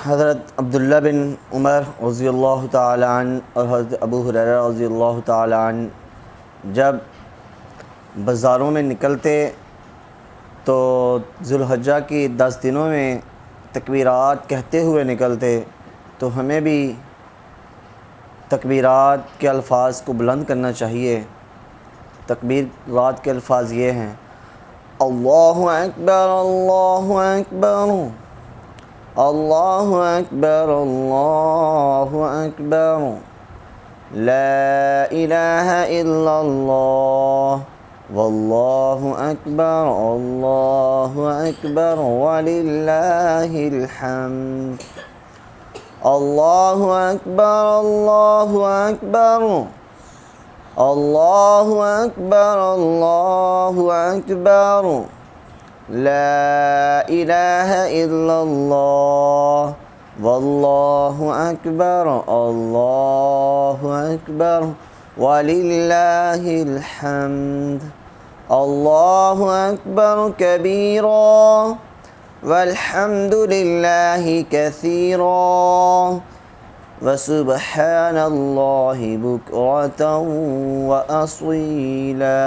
حضرت عبداللہ بن عمر رضی اللہ تعالی عنہ اور حضرت ابوہریرہ رضی اللہ تعالی عنہ جب بازاروں میں نکلتے تو ذوالحجہ کی 10 دنوں میں تکبیرات کہتے ہوئے نکلتے، تو ہمیں بھی تکبیرات کے الفاظ کو بلند کرنا چاہیے۔ تکبیرات کے الفاظ یہ ہیں: اللہ اکبر اللہ اکبر، اللہ اکبر اللہ اکبر، لا الہ الا اللہ، واللہ اکبر اللہ اکبر وللہ الحمد، اللہ اکبر اللہ اکبر، اللہ اکبر اللہ اکبر، لا الہ الا اللہ، واللہ اکبر اللہ اکبر وللہ الحمد، اللہ اکبر کبیرا والحمد للہ کثیرا وسبحان اللہ بکرۃ وأصیلا۔